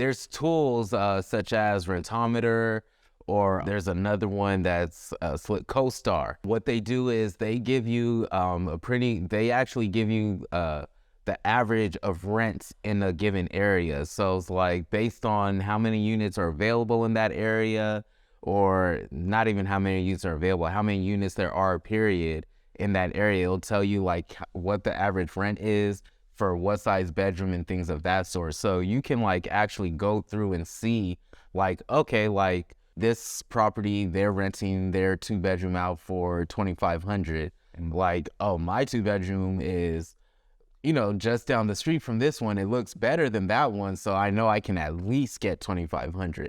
there's tools such as Rentometer, or there's another one that's Slick CoStar. What they do is they give you they actually give you the average of rents in a given area. So it's like based on how many units are available in that area, or not even how many units are available, how many units there are, period, in that area. It'll tell you like what the average rent is for what size bedroom and things of that sort. So you can like actually go through and see like, okay, like this property, they're renting their 2-bedroom out for $2,500. And like, oh, my 2-bedroom is, you know, just down the street from this one. It looks better than that one. So I know I can at least get $2,500.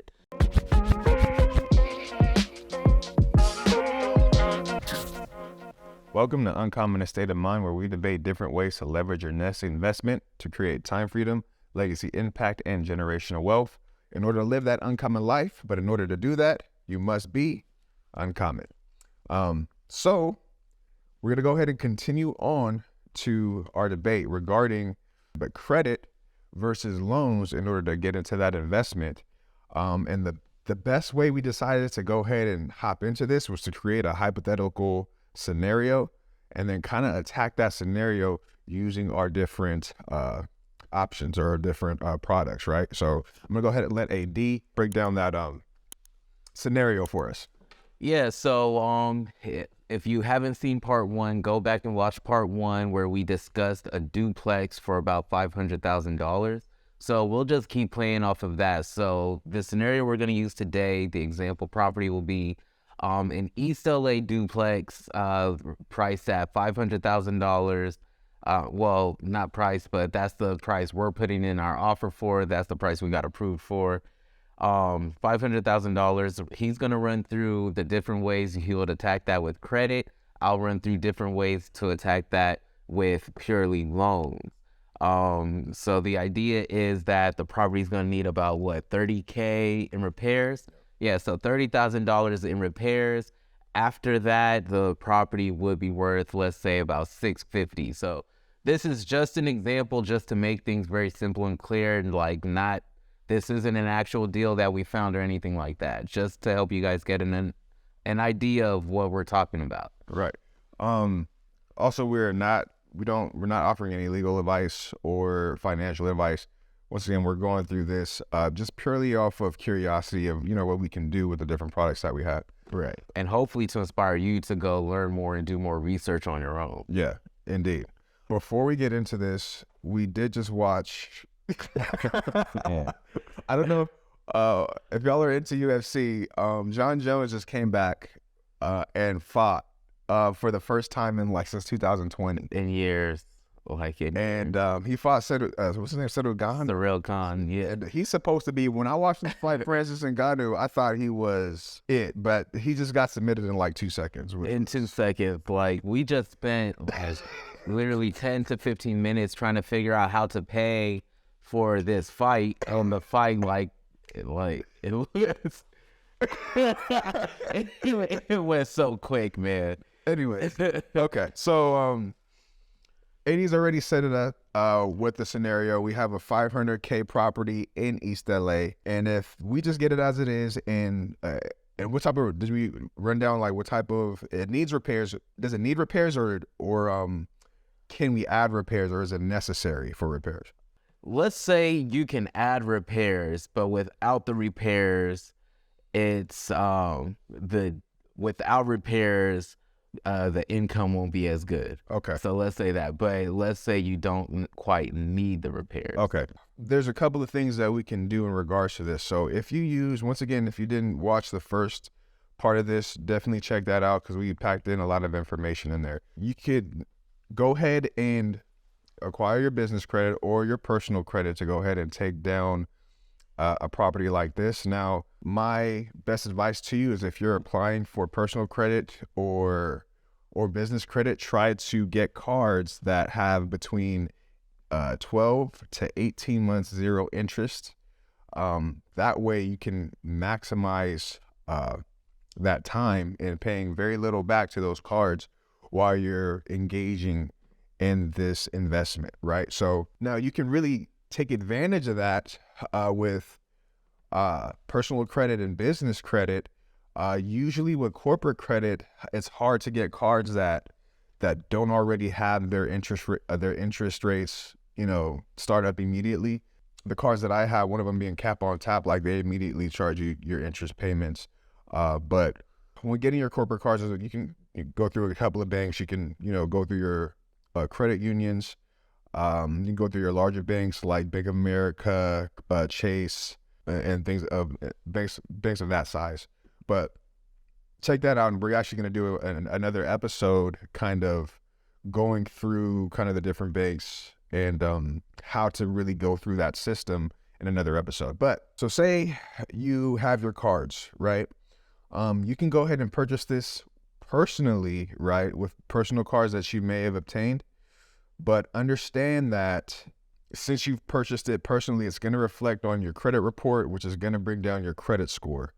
Welcome to Uncommon Estate of Mind, where we debate different ways to leverage your nest investment to create time freedom, legacy impact, and generational wealth in order to live that uncommon life. But in order to do that, you must be uncommon. So we're going to go ahead and continue on to our debate regarding the credit versus loans in order to get into that investment. And the best way we decided to go ahead and hop into this was to create a hypothetical scenario and then kind of attack that scenario using our different options or different products, right? So I'm gonna go ahead and let AD break down that scenario for us. Yeah, so if you haven't seen part 1, go back and watch part 1 where we discussed a duplex for about $500,000. So we'll just keep playing off of that. So the scenario we're going to use today, the example property will be an East LA duplex priced at $500,000. Well, not priced, but that's the price we're putting in our offer for. That's the price we got approved for. $500,000. He's going to run through the different ways he would attack that with credit. I'll run through different ways to attack that with purely loans. So the idea is that the property is going to need about $30K in repairs. Yeah, so $30,000 in repairs. After that, the property would be worth, let's say, about $650. So this is just an example, just to make things very simple and clear, and like this isn't an actual deal that we found or anything like that. Just to help you guys get an idea of what we're talking about. Right. Also, we're not offering any legal advice or financial advice. Once again, we're going through this just purely off of curiosity of, you know, what we can do with the different products that we have. Right. And hopefully to inspire you to go learn more and do more research on your own. Yeah, indeed. Before we get into this, we did just watch. Yeah. I don't know if y'all are into UFC. John Jones just came back and fought for the first time in since 2020. In years. And he fought what's his name? Cyril Gane? Cyril Gane, yeah. And he's supposed to be, when I watched him fight Francis Ngannou, I thought he was it, but he just got submitted in 2 seconds. In 2 seconds. We just spent literally 10 to 15 minutes trying to figure out how to pay for this fight. On the fight, it went so quick, man. Anyway, okay, so AD's already set it up with the scenario. We have a $500K property in East LA, and if we just get it as it is, and what type of, did we run down what type of, it needs repairs? Does it need repairs, or can we add repairs, or is it necessary for repairs? Let's say you can add repairs, but without the repairs, it's without repairs, the income won't be as good. Okay. So let's say that, but let's say you don't quite need the repairs. Okay. There's a couple of things that we can do in regards to this. So if you use, once again, if you didn't watch the first part of this, definitely check that out because we packed in a lot of information in there. You could go ahead and acquire your business credit or your personal credit to go ahead and take down a property like this. Now, my best advice to you is if you're applying for personal credit or business credit, try to get cards that have between 12 to 18 months zero interest. That way you can maximize that time in paying very little back to those cards while you're engaging in this investment, right? So now you can really take advantage of that with personal credit and business credit, usually with corporate credit, it's hard to get cards that don't already have their interest rates, start up immediately. The cards that I have, one of them being cap on tap, like they immediately charge you your interest payments. But when getting your corporate cards, you can go through a couple of banks. You can, go through your credit unions. You can go through your larger banks like Bank of America, Chase, and things of banks of that size. But check that out, and we're actually going to do another episode, kind of going through kind of the different banks and how to really go through that system in another episode. But so say you have your cards, right? You can go ahead and purchase this personally, right, with personal cards that you may have obtained. But understand that since you've purchased it personally, it's going to reflect on your credit report, which is going to bring down your credit score.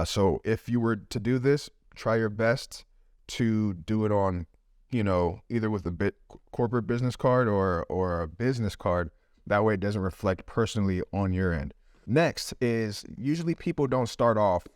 So if you were to do this, try your best to do it on, either with a corporate business card or a business card. That way it doesn't reflect personally on your end. Next is, usually people don't start off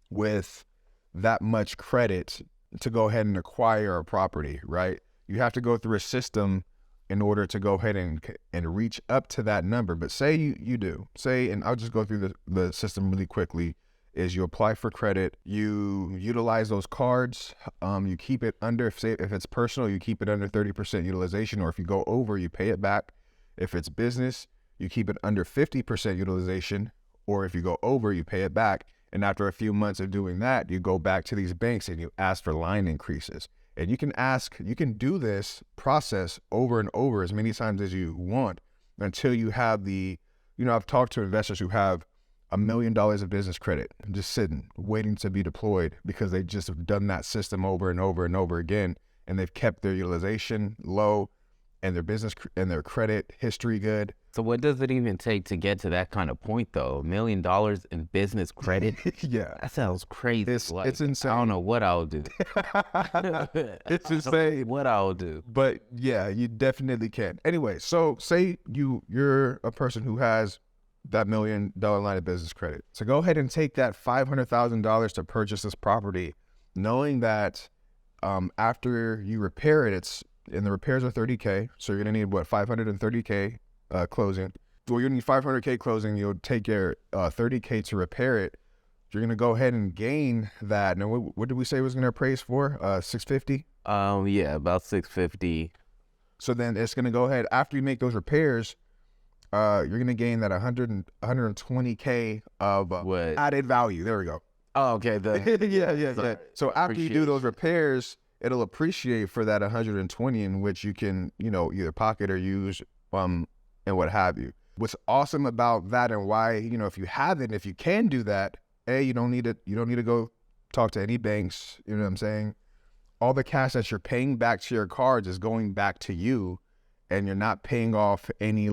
with that much credit to go ahead and acquire a property, right? You have to go through a system in order to go ahead and reach up to that number. But say you do, and I'll just go through the system really quickly, is you apply for credit, you utilize those cards, you keep it under, if it's personal, you keep it under 30% utilization, or if you go over, you pay it back. If it's business, you keep it under 50% utilization, or if you go over, you pay it back. And after a few months of doing that, you go back to these banks and you ask for line increases. And you can do this process over and over as many times as you want until you have I've talked to investors who have $1 million of business credit just sitting, waiting to be deployed because they just have done that system over and over and over again. And they've kept their utilization low and their business and their credit history good. So what does it even take to get to that kind of point, though? $1 million in business credit? Yeah. That sounds crazy. It's insane. I don't know what I'll do. It's insane. What I'll do. But yeah, you definitely can. Anyway, so say you're a person who has that $1 million line of business credit. So go ahead and take that $500,000 to purchase this property, knowing that after you repair it, and the repairs are $30K. So you're gonna need $530K closing. Well, you need $500K closing. You'll take your $30K to repair it. You're gonna go ahead and gain that. Now, what did we say it was gonna appraise for? $650. Yeah, about $650. So then it's gonna go ahead after you make those repairs. You're gonna gain that 120K of added value. There we go. Oh, okay. Yeah. So after you do those repairs, it'll appreciate for that 120, in which you can, either pocket or use, and what have you. What's awesome about that, and why, if you have it, if you can do that, you don't need to go talk to any banks. You know what I'm saying? All the cash that you're paying back to your cards is going back to you, and you're not paying off any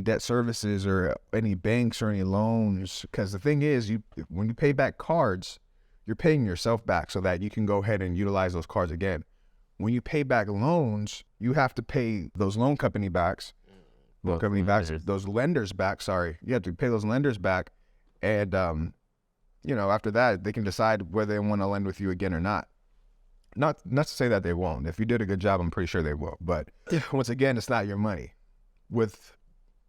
debt services or any banks or any loans. Because the thing is, when you pay back cards, you're paying yourself back so that you can go ahead and utilize those cards again. When you pay back loans, you have to pay those those lenders back. Sorry, you have to pay those lenders back, and after that, they can decide whether they want to lend with you again or not. Not to say that they won't. If you did a good job, I'm pretty sure they will. But once again, it's not your money. With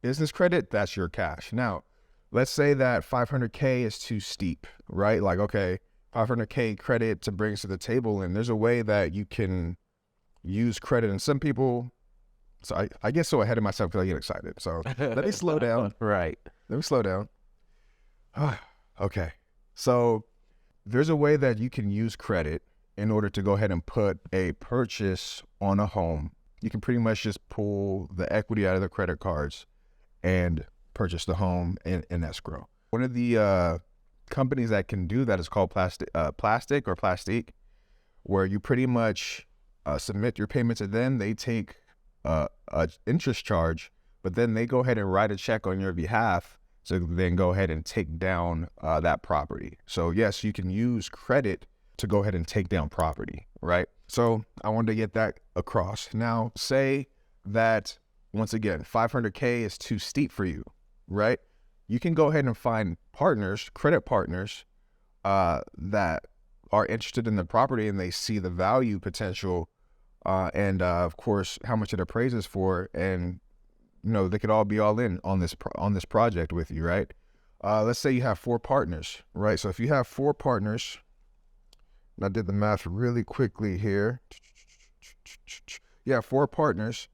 business credit, that's your cash. Now, let's say that 500K is too steep, right? Like, okay, 500K credit to bring to the table, and there's a way that you can use credit. And some people, so I get so ahead of myself because I get excited. So let me slow down. Right. Let me slow down. Okay. So there's a way that you can use credit in order to go ahead and put a purchase on a home. You can pretty much just pull the equity out of the credit cards and purchase the home in escrow. One of the companies that can do that is called Plastic, where you pretty much submit your payment to them. They take a interest charge, but then they go ahead and write a check on your behalf to then go ahead and take down that property. So yes, you can use credit to go ahead and take down property, right? So I wanted to get that across. Now, say that, once again, 500K is too steep for you, right? you can go ahead and find partners, credit partners, that are interested in the property and they see the value potential, and of course how much it appraises for, and they could all be all in on this project with you, right? Let's say you have 4 partners, right? So if you have 4 partners, and I did the math really quickly here. Yeah, 4 partners.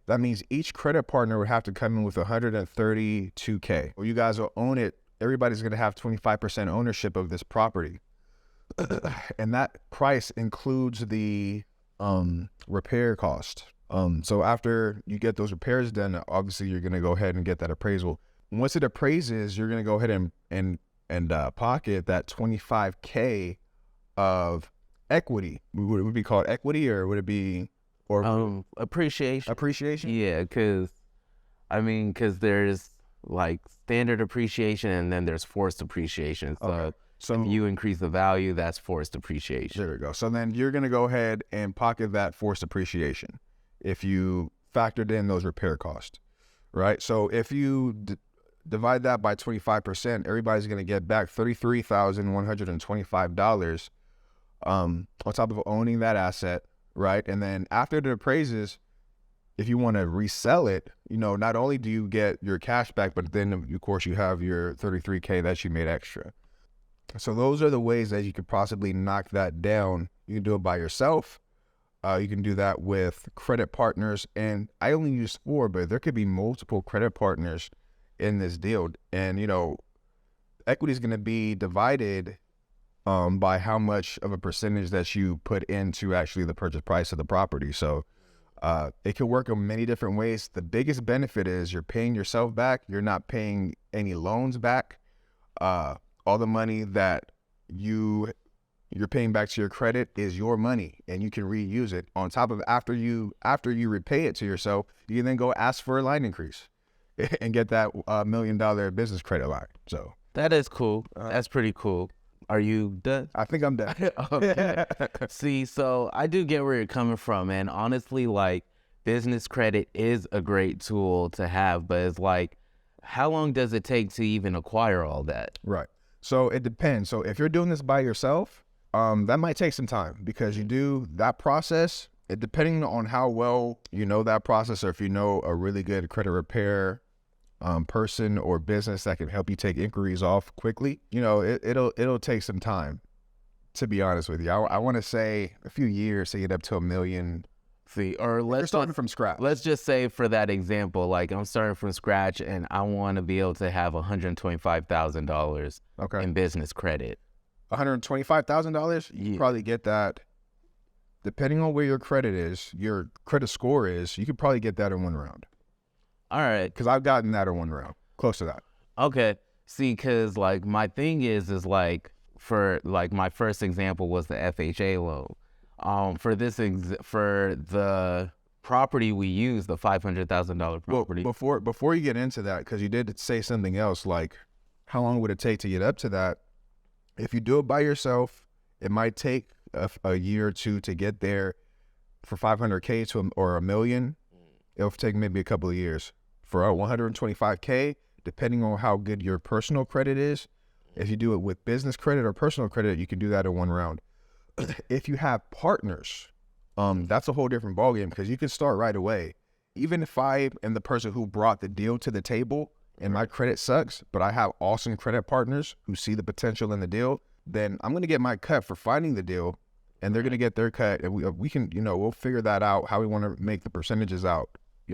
That means each credit partner would have to come in with $132K. Well, you guys will own it. Everybody's going to have 25% ownership of this property. And that price includes the repair cost. So after you get those repairs done, obviously you're going to go ahead and get that appraisal. Once it appraises, you're going to go ahead and pocket that 25K of equity. Would it be called equity, or would it be appreciation? Appreciation? Yeah, because there's like standard appreciation and then there's forced appreciation. So if you increase the value, that's forced appreciation. There we go. So then you're going to go ahead and pocket that forced appreciation if you factored in those repair costs, right? So if you divide that by 25%, everybody's going to get back $33,125 on top of owning that asset, right? And then after it appraises, if you want to resell it, not only do you get your cash back, but then of course you have your $33K that you made extra. So those are the ways that you could possibly knock that down. You can do it by yourself. You can do that with credit partners. And I only use 4, but there could be multiple credit partners in this deal. And, equity is going to be divided by how much of a percentage that you put into actually the purchase price of the property. So it could work in many different ways. The biggest benefit is you're paying yourself back. You're not paying any loans back. All the money that you're paying back to your credit is your money, and you can reuse it. On top of after you repay it to yourself, you can then go ask for a line increase and get that $1 million business credit line. So that is cool. That's pretty cool. Are you done? I think I'm done. Okay. See, so I do get where you're coming from, and honestly, like, business credit is a great tool to have, but it's like, how long does it take to even acquire all that? Right. So it depends. So if you're doing this by yourself, that might take some time, because you do that process, depending on how well you know that process, or if you know a really good credit repair person or business that can help you take inquiries off quickly, it'll take some time, to be honest with you. I want to say a few years to get up to $1 million. See, or let's start from scratch. Let's just say, for that example, like, I'm starting from scratch and I want to be able to have $125,000 in business credit. $125,000? Yeah. You probably get that, depending on where your credit is, your credit score is, you could probably get that in 1 round. All right. Because I've gotten that in 1 round, close to that. Okay. See, because like my thing is like, for like my first example was the FHA loan. For the property we use, the $500,000 property. Well, before you get into that, because you did say something else, like how long would it take to get up to that? If you do it by yourself, it might take a year or 2 to get there. For $500K or $1 million, it'll take maybe a couple of years. For $125K, depending on how good your personal credit is, if you do it with business credit or personal credit, you can do that in 1 round. If you have partners, that's a whole different ballgame, because you can start right away. Even if I am the person who brought the deal to the table and my credit sucks, but I have awesome credit partners who see the potential in the deal, then I'm going to get my cut for finding the deal, and they're going to get their cut, and we can, we'll figure that out, how we want to make the percentages out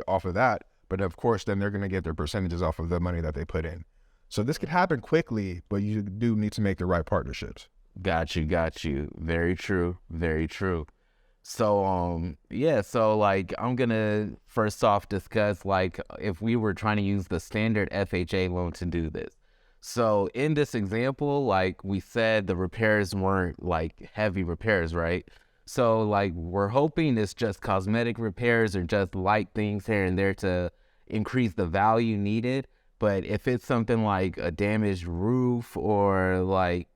off of that. But of course, then they're going to get their percentages off of the money that they put in. So this could happen quickly, but you do need to make the right partnerships. Got you. Very true. So, so like, I'm going to first off discuss, like, if we were trying to use the standard FHA loan to do this. So in this example, like we said, the repairs weren't like heavy repairs, right? So like, we're hoping it's just cosmetic repairs or just light things here and there to increase the value needed. But if it's something like a damaged roof or like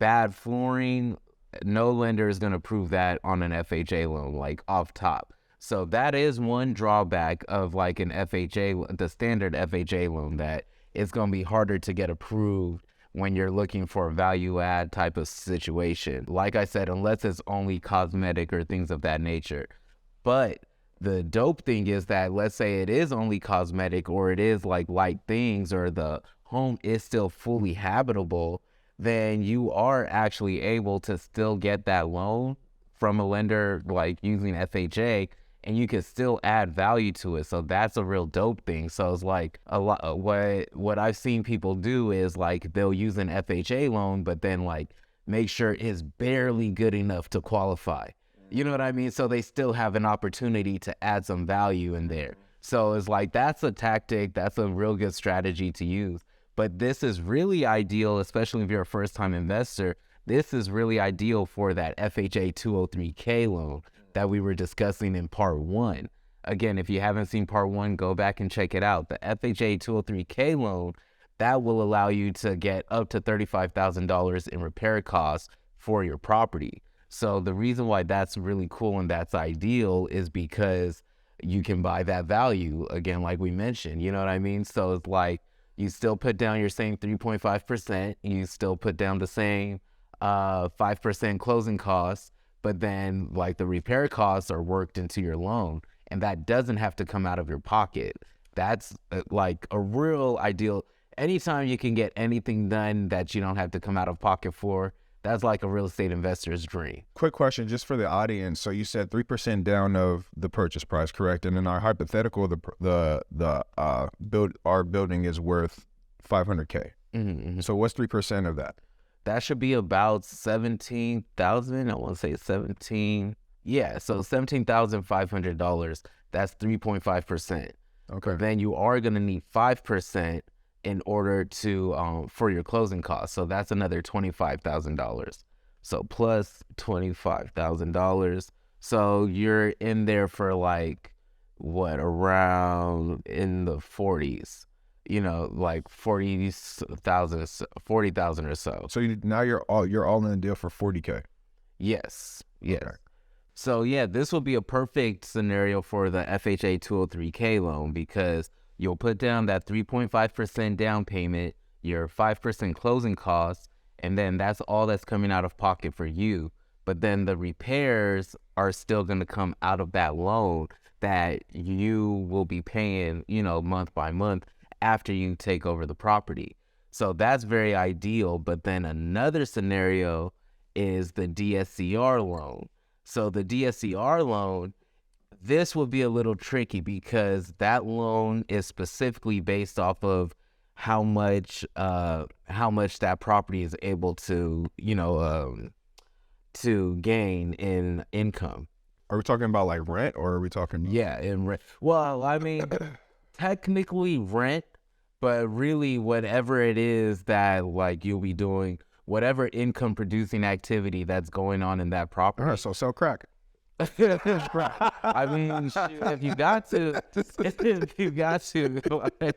bad flooring, no lender is going to approve that on an FHA loan, like off top. So that is one drawback of like an FHA, the standard FHA loan, that it's going to be harder to get approved when you're looking for a value add type of situation. Like I said, unless it's only cosmetic or things of that nature. But the dope thing is that, let's say it is only cosmetic, or it is like light things, or the home is still fully habitable, then you are actually able to still get that loan from a lender like using FHA, and you can still add value to it. So that's a real dope thing. So it's like a lot, what I've seen people do is like they'll use an FHA loan, but then like make sure it's barely good enough to qualify. You know what I mean? So they still have an opportunity to add some value in there. So it's like, that's a tactic, that's a real good strategy to use. But this is really ideal, especially if you're a first-time investor. This is really ideal for that FHA 203K loan that we were discussing in part 1. Again, if you haven't seen part 1, go back and check it out. The FHA 203K loan, that will allow you to get up to $35,000 in repair costs for your property. So the reason why that's really cool and that's ideal is because you can buy that value, again, like we mentioned, you know what I mean? So it's like, you still put down your same 3.5%, you still put down the same 5% closing costs, but then like the repair costs are worked into your loan, and that doesn't have to come out of your pocket. That's like a real ideal. Anytime you can get anything done that you don't have to come out of pocket for, that's like a real estate investor's dream. Quick question, just for the audience. So you said 3% down of the purchase price, correct? And in our hypothetical, our building is worth $500K. Mm-hmm. So what's 3% of that? That should be about 17,000. I want to say 17. Yeah, so $17,500. That's 3.5%. Okay. But then you are going to need 5% in order to for your closing costs. So that's another $25,000. So plus $25,000. So you're in there for like what, around in the 40s, you know, like 40,000 or so. So now you're all in the deal for 40K. Yes. Yes. Okay. So yeah, this will be a perfect scenario for the FHA 203K loan, because you'll put down that 3.5% down payment, your 5% closing costs, and then that's all that's coming out of pocket for you. But then the repairs are still going to come out of that loan that you will be paying, you know, month by month after you take over the property. So that's very ideal. But then another scenario is the DSCR loan. So the DSCR loan, this will be a little tricky because that loan is specifically based off of how much that property is able to, you know, to gain in income. Are we talking about like rent, or are we talking about... Yeah, in rent. Well, I mean, technically rent, but really whatever it is that like you'll be doing, whatever income producing activity that's going on in that property. All right, so sell crack. I mean, if you got to, like,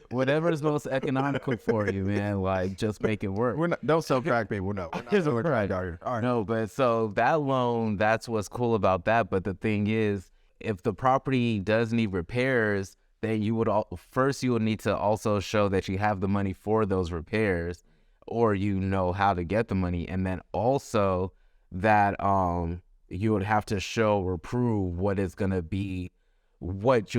whatever is most economical for you, man, like just make it work. Don't sell crack, people. No, we're not selling crack out here. All right. No, but so that loan, that's what's cool about that. But the thing is, if the property does need repairs, then you would need to also show that you have the money for those repairs, or you know how to get the money, and then also that you would have to show or prove what you'll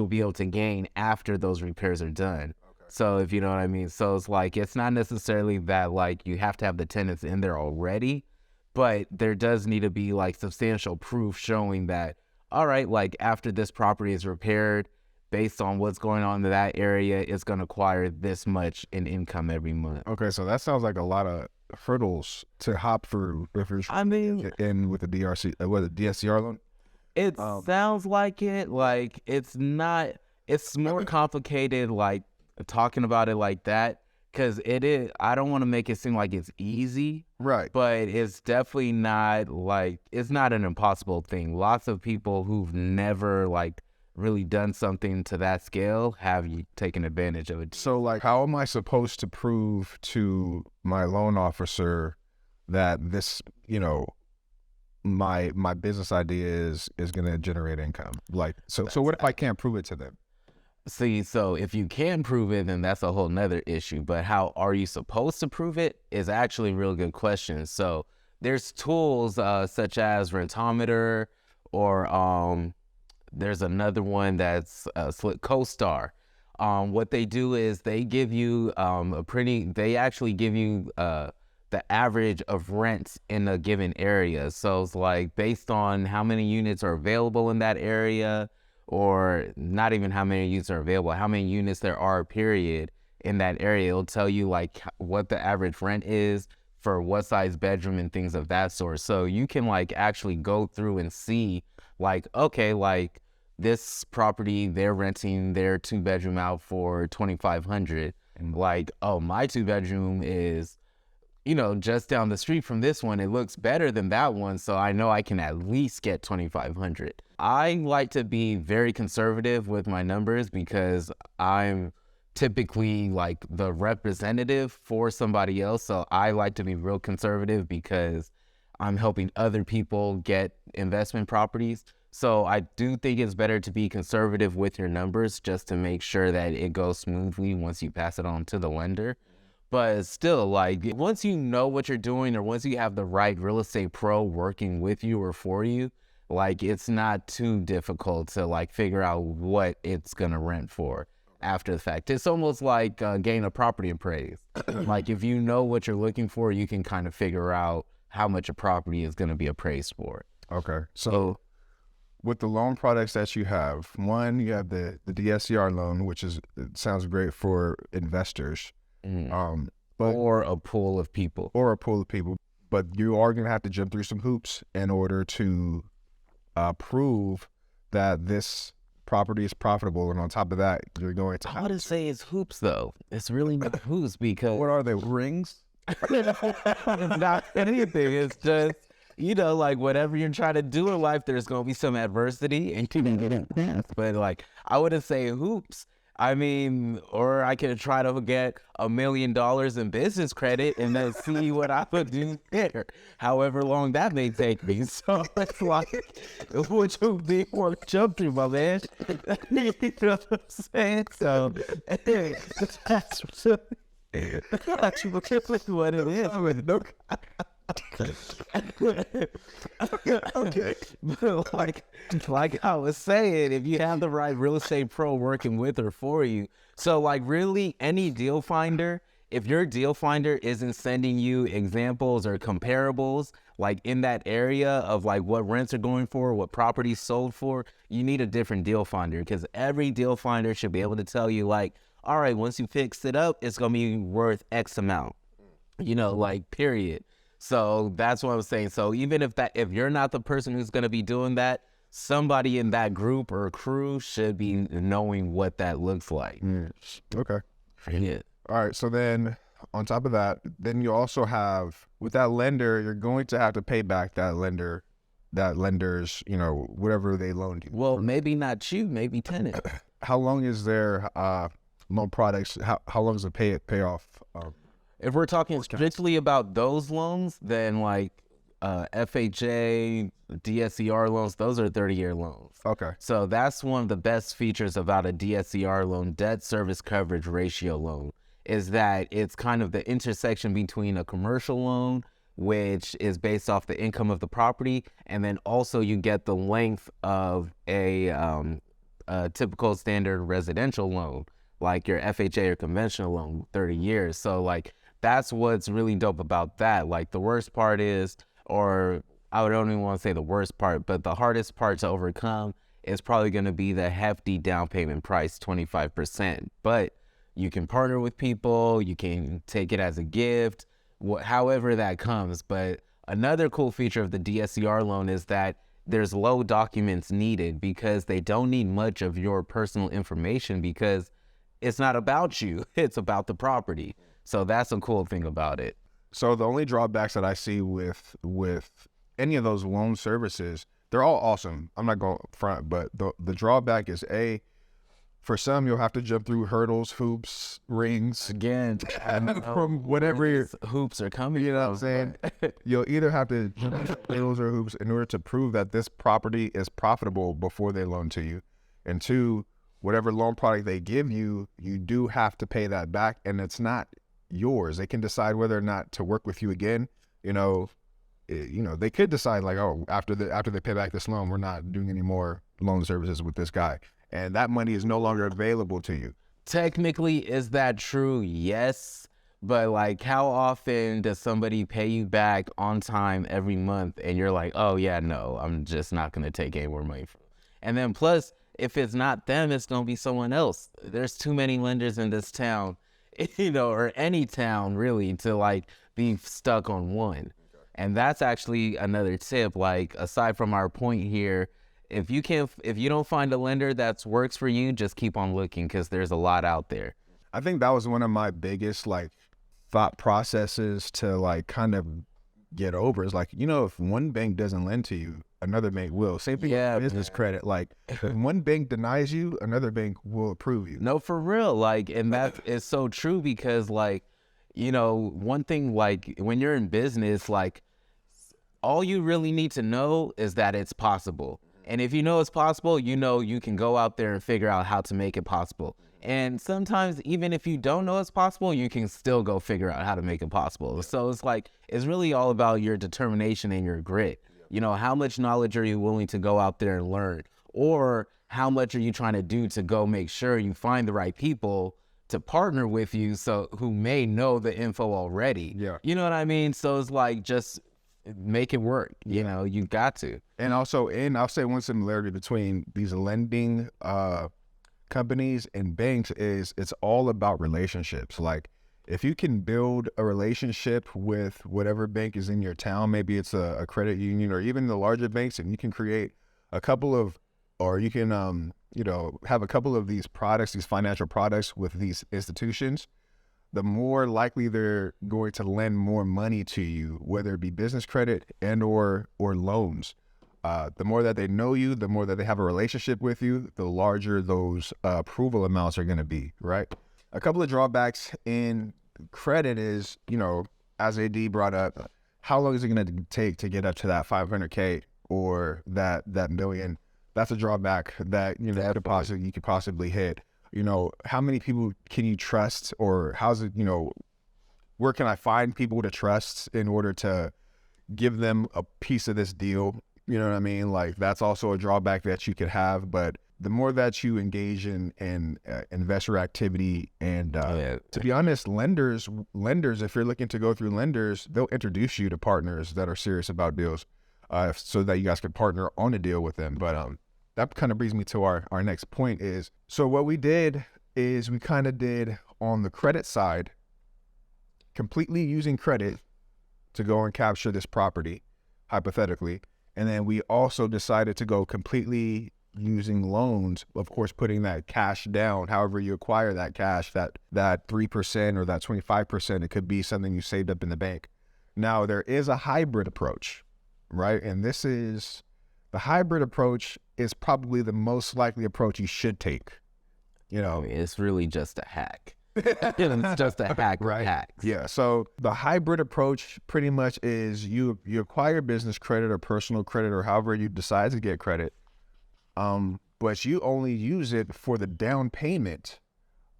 be able to gain after those repairs are done. Okay. So if you know what I mean. So it's like, it's not necessarily that like you have to have the tenants in there already, but there does need to be like substantial proof showing that, all right, like after this property is repaired, based on what's going on in that area, it's going to acquire this much in income every month. Okay, so that sounds like a lot of hurdles to hop through. I mean, in with the DSCR loan. It sounds like it. Like it's not. It's more complicated. Like talking about it like that, because it is. I don't want to make it seem like it's easy, right? But it's definitely not like, it's not an impossible thing. Lots of people who've never like really done something to that scale have you taken advantage of it. So like, how am I supposed to prove to my loan officer that this, you know, my business idea is going to generate income? Like, so what if I can't prove it to them? See, so if you can prove it, then that's a whole nother issue. But how are you supposed to prove it is actually a real good question. So there's tools such as Rentometer, or there's another one that's Slick CoStar. What they do is they give you they actually give you the average of rents in a given area. So it's like based on how many units are available in that area, or not even how many units are available, how many units there are, period, in that area. It'll tell you like what the average rent is for what size bedroom and things of that sort. So you can like actually go through and see like, okay, like this property, they're renting their 2-bedroom out for $2,500. And like, oh, my 2-bedroom is, just down the street from this one. It looks better than that one, so I know I can at least get 2,500. I like to be very conservative with my numbers because I'm typically like the representative for somebody else. So I like to be real conservative because I'm helping other people get investment properties. So I do think it's better to be conservative with your numbers just to make sure that it goes smoothly once you pass it on to the lender. But still, like, once you know what you're doing, or once you have the right real estate pro working with you or for you, like, it's not too difficult to like figure out what it's gonna rent for after the fact. It's almost like getting a property appraised. Like, if you know what you're looking for, you can kind of figure out how much a property is gonna be appraised for. Okay. So with the loan products that you have, one, you have the DSCR loan, which it sounds great for investors. Or a pool of people. But you are going to have to jump through some hoops in order to prove that this property is profitable. And on top of that, you're going to I wouldn't say it's hoops, though. It's really not hoops because... What are they, rings? It's not anything. It's just, like whatever you're trying to do in life, there's going to be some adversity. And but like, I wouldn't say hoops. I mean, or I could try to get $1 million in business credit and then see what I would do there, however long that may take me. So it's like, which would be more jump through, my man. You know what I'm saying? So that's what it is. Okay. like I was saying, if you have the right real estate pro working with or for you, so like really any deal finder, if your deal finder isn't sending you examples or comparables like in that area of like what rents are going for, what properties sold for, you need a different deal finder, because every deal finder should be able to tell you like, all right, once you fix it up, it's gonna be worth X amount, like period. So that's what I'm saying. So even if you're not the person who's going to be doing that, somebody in that group or crew should be knowing what that looks like. Okay. Yeah. All right. So then on top of that, then you also have, with that lender, you're going to have to pay back that lender's, whatever they loaned you. Well, maybe not you, maybe tenant. How long is their loan products? How long does it pay off? If we're talking strictly about those loans, then like FHA, DSCR loans, those are 30-year loans. Okay. So that's one of the best features about a DSCR loan, debt service coverage ratio loan, is that it's kind of the intersection between a commercial loan, which is based off the income of the property, and then also you get the length of a typical standard residential loan, like your FHA or conventional loan, 30 years. So like, that's what's really dope about that. Like the worst part is, or I don't even want to say the worst part, but the hardest part to overcome is probably going to be the hefty down payment price, 25%. But you can partner with people, you can take it as a gift, however that comes. But another cool feature of the DSCR loan is that there's low documents needed, because they don't need much of your personal information, because it's not about you, it's about the property. So that's a cool thing about it. So the only drawbacks that I see with any of those loan services, they're all awesome. I'm not going front, but the drawback is for some, you'll have to jump through hurdles, hoops, rings. Again, from whatever your hoops are coming. You know what I'm saying? You'll either have to jump through hurdles or hoops in order to prove that this property is profitable before they loan to you. And two, whatever loan product they give you, you do have to pay that back, and it's not yours. They can decide whether or not to work with you again. They could decide like, oh, after they pay back this loan, we're not doing any more loan services with this guy, and that money is no longer available to you. Technically, is that true? Yes. But like, how often does somebody pay you back on time every month and you're like, oh yeah, no, I'm just not going to take any more money from them. And then plus, if it's not them, it's going to be someone else. There's too many lenders in this town, or any town really, to like be stuck on one. And that's actually another tip. Like, aside from our point here, if you don't find a lender that works for you, just keep on looking, because there's a lot out there. I think that was one of my biggest like thought processes to like kind of get over. Is like, if one bank doesn't lend to you, another bank will. Same thing with business credit. Like, if one bank denies you, another bank will approve you. No, for real. Like, and that is so true, because like, one thing, like when you're in business, like all you really need to know is that it's possible. And if you know it's possible, you can go out there and figure out how to make it possible. And sometimes even if you don't know it's possible, you can still go figure out how to make it possible. So it's like, it's really all about your determination and your grit. How much knowledge are you willing to go out there and learn? Or how much are you trying to do to go make sure you find the right people to partner with you, so who may know the info already. Yeah. You know what I mean? So it's like, just make it work. You got to. And also, I'll say one similarity between these lending companies and banks is it's all about relationships. Like, if you can build a relationship with whatever bank is in your town, maybe it's a credit union or even the larger banks, and you can create a couple of, or you can, have a couple of these products, these financial products with these institutions, the more likely they're going to lend more money to you, whether it be business credit and or loans. The more that they know you, the more that they have a relationship with you, the larger those approval amounts are going to be, right? A couple of drawbacks in credit is, as AD brought up, how long is it going to take to get up to that 500K or that million? That's a drawback that, you could possibly hit. How many people can you trust, or how's it, where can I find people to trust in order to give them a piece of this deal? You know what I mean? Like, that's also a drawback that you could have. But the more that you engage in investor activity, and to be honest, lenders, if you're looking to go through lenders, they'll introduce you to partners that are serious about deals, so that you guys can partner on a deal with them. But that kind of brings me to our next point is, so what we did is we kind of did on the credit side, completely using credit to go and capture this property, hypothetically. And then we also decided to go completely using loans, of course, putting that cash down, however you acquire that cash, that 3% or that 25%, it could be something you saved up in the bank. Now, there is a hybrid approach, right? And the hybrid approach is probably the most likely approach you should take. It's really just a hack. It's just a hack, right? Hacks. Yeah. So the hybrid approach pretty much is you acquire business credit or personal credit or however you decide to get credit, but you only use it for the down payment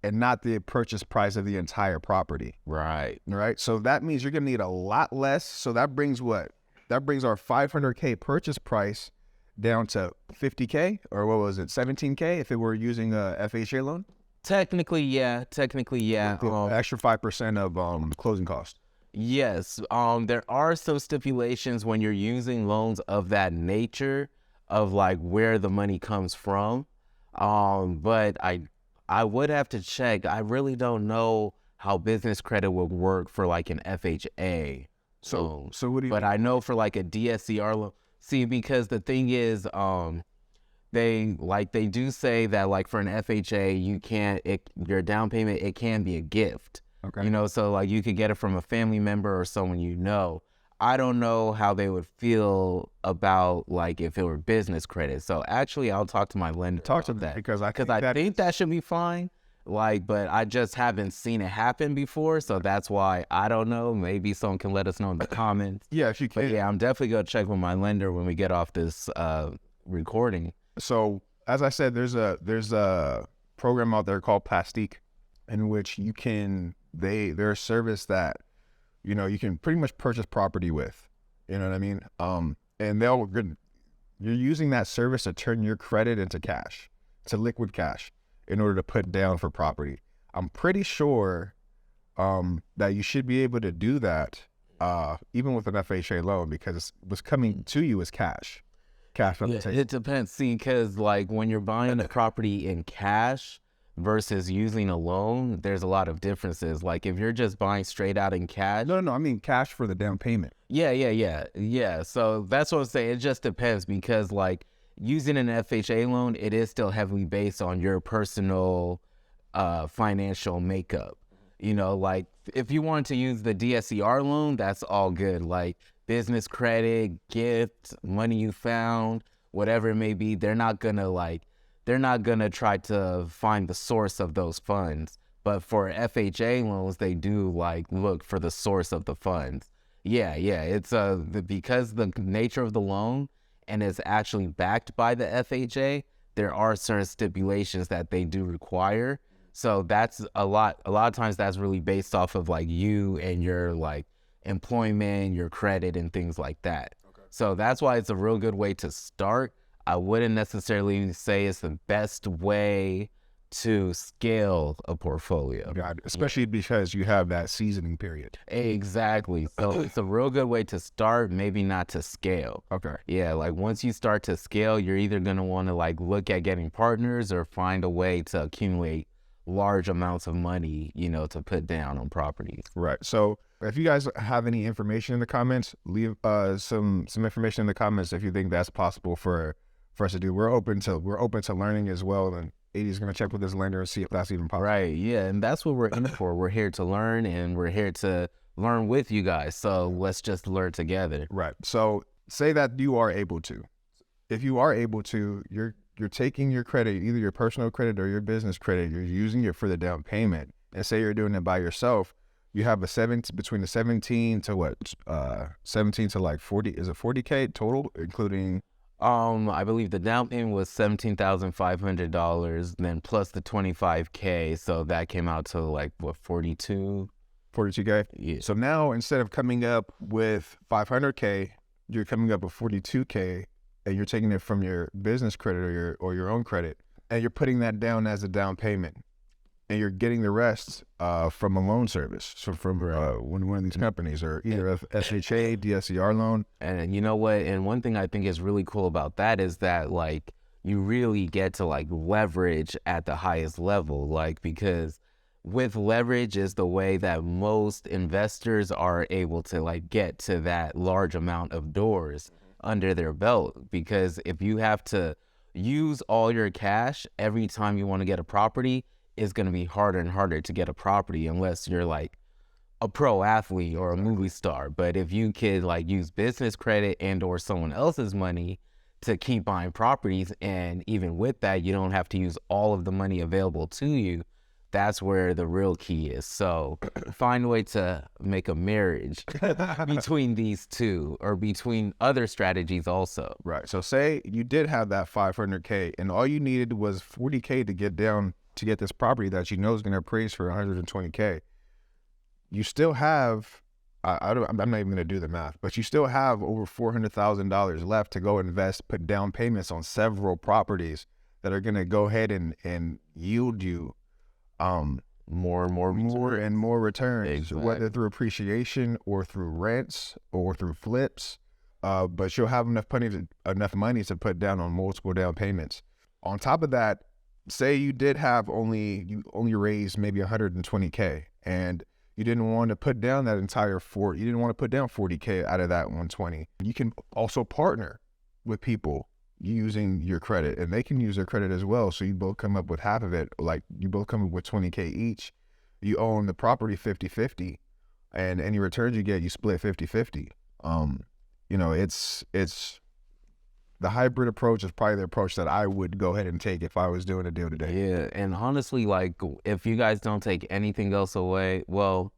and not the purchase price of the entire property. Right. Right. So that means you're gonna need a lot less. So that brings what? That brings our 500K purchase price down to 50K, or what was it, 17K if it were using a FHA loan? Technically, yeah. Extra 5% of closing cost. Yes. There are some stipulations when you're using loans of that nature, of like where the money comes from. But I would have to check. I really don't know how business credit would work for like an FHA. So what do you? But I know for like a DSCR loan. See, because the thing is, they do say that like for an FHA, your down payment, it can be a gift. Okay. So like you could get it from a family member or someone. I don't know how they would feel about like if it were business credit. So actually, I'll talk to my lender. Talk to that, because I think that should be fine. Like, but I just haven't seen it happen before, so that's why I don't know. Maybe someone can let us know in the comments. Yeah, if you can. But yeah, I'm definitely gonna check with my lender when we get off this recording. So as I said, there's a program out there called Plastique, in which you can, they're a service that, you know, you can pretty much purchase property with, you know what I mean? And you're using that service to turn your credit into cash, to liquid cash, in order to put down for property. I'm pretty sure that you should be able to do that even with an FHA loan, because what's coming to you is cash. Cash on the table. It depends. See, because like when you're buying a property in cash versus using a loan, there's a lot of differences. Like if you're just buying straight out in cash. No, I mean cash for the down payment. Yeah. So that's what I'm saying. It just depends, because like using an FHA loan, it is still heavily based on your personal financial makeup. You know, like if you want to use the DSCR loan, that's all good. Like business credit, gift, money you found, whatever it may be, they're not gonna try to find the source of those funds. But for FHA loans, they do like look for the source of the funds. Yeah. It's because the nature of the loan and it's actually backed by the FHA, there are certain stipulations that they do require. So that's a lot of times that's really based off of like you and your like employment, your credit and things like that. Okay. So that's why it's a real good way to start. I wouldn't necessarily say it's the best way to scale a portfolio. God, especially because you have that seasoning period. Exactly. So it's a real good way to start, maybe not to scale. Okay. Yeah, like once you start to scale, you're either going to want to like look at getting partners or find a way to accumulate large amounts of money, you know, to put down on properties. Right. So if you guys have any information in the comments, leave some information in the comments if you think that's possible for us to do. We're open to learning as well, and AD's gonna check with his lender and see if that's even possible. Right. Yeah, and that's what we're in for. We're here to learn, and we're here to learn with you guys. So let's just learn together. Right. So say that you are able to. If you are able to, you're taking your credit, either your personal credit or your business credit, you're using it for the down payment, and say you're doing it by yourself, you have between the 17 to like 40, is it 40K total, including? I believe the down payment was $17,500, then plus the 25K, so that came out to like what, 42K? Yeah. So now instead of coming up with 500K, you're coming up with 42K. And you're taking it from your business credit or your own credit, and you're putting that down as a down payment, and you're getting the rest from a loan service. So from one of these companies, or either a SHA, DSCR loan. And you know what? And one thing I think is really cool about that is that like you really get to like leverage at the highest level, like because with leverage is the way that most investors are able to like get to that large amount of doors under their belt. Because if you have to use all your cash every time you want to get a property, it's going to be harder and harder to get a property unless you're like a pro athlete or a movie star. But if you could like use business credit and or someone else's money to keep buying properties, and even with that you don't have to use all of the money available to you, that's where the real key is. So find a way to make a marriage between these two, or between other strategies also. Right. So say you did have that 500K and all you needed was 40K to get this property that you know is going to appraise for 120K. You still have, I'm not even going to do the math, but you still have over $400,000 left to go invest, put down payments on several properties that are going to go ahead and yield you more and more returns, exactly. Whether through appreciation or through rents or through flips, but you'll have enough money to put down on multiple down payments. On top of that, say you did have you only raised maybe 120K, and you didn't want to put down that entire you didn't want to put down 40K out of that 120. You can also partner with people using your credit, and they can use their credit as well. So you both come up with half of it, like you both come up with 20K each. You own the property 50-50, and any returns you get, you split 50-50. You know, it's the hybrid approach is probably the approach that I would go ahead and take if I was doing a deal today. Yeah, and honestly, like if you guys don't take anything else away, well,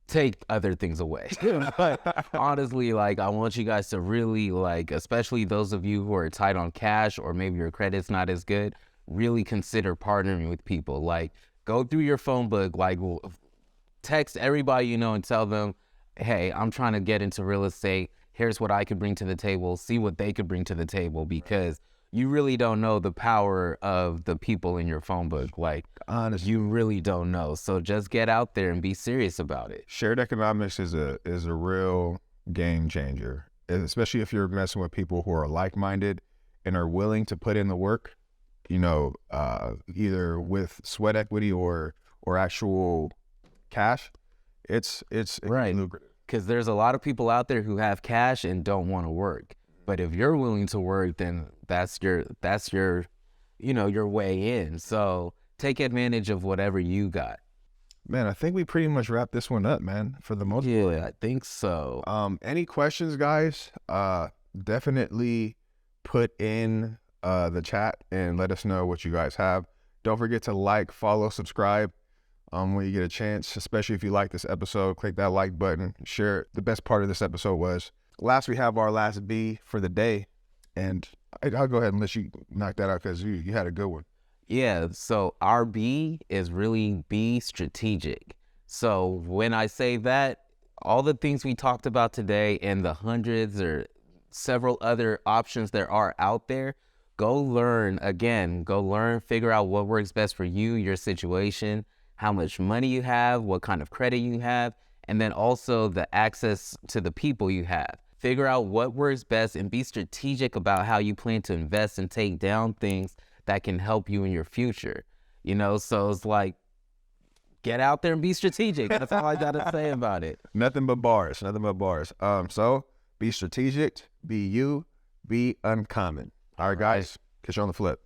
take other things away. But honestly, like I want you guys to really like, especially those of you who are tight on cash or maybe your credit's not as good, really consider partnering with people. Like, go through your phone book, like text everybody you know and tell them, hey, I'm trying to get into real estate. Here's what I could bring to the table. See what they could bring to the table, because you really don't know the power of the people in your phone book. Like, honestly, you really don't know. So just get out there and be serious about it. Shared economics is a real game changer, especially if you're messing with people who are like-minded and are willing to put in the work, you know, either with sweat equity or actual cash. It's right. lucrative. Because there's a lot of people out there who have cash and don't want to work. But if you're willing to work, then that's your, you know, your way in. So take advantage of whatever you got. Man, I think we pretty much wrapped this one up, man, for the most part. Yeah, I think so. Any questions, guys? Definitely put in the chat and let us know what you guys have. Don't forget to like, follow, subscribe. When you get a chance, especially if you like this episode, click that like button, share it. The best part of this episode was, last we have our last B for the day, and I'll go ahead and let you knock that out because you had a good one. Yeah, so our B is really be strategic. So when I say that, all the things we talked about today and the hundreds or several other options there are out there, go learn, figure out what works best for you, your situation, how much money you have, what kind of credit you have, and then also the access to the people you have. Figure out what works best and be strategic about how you plan to invest and take down things that can help you in your future. You know, so it's like, get out there and be strategic. That's all I gotta say about it. Nothing but bars. So be strategic, be you, be uncommon. All right, guys, catch you on the flip.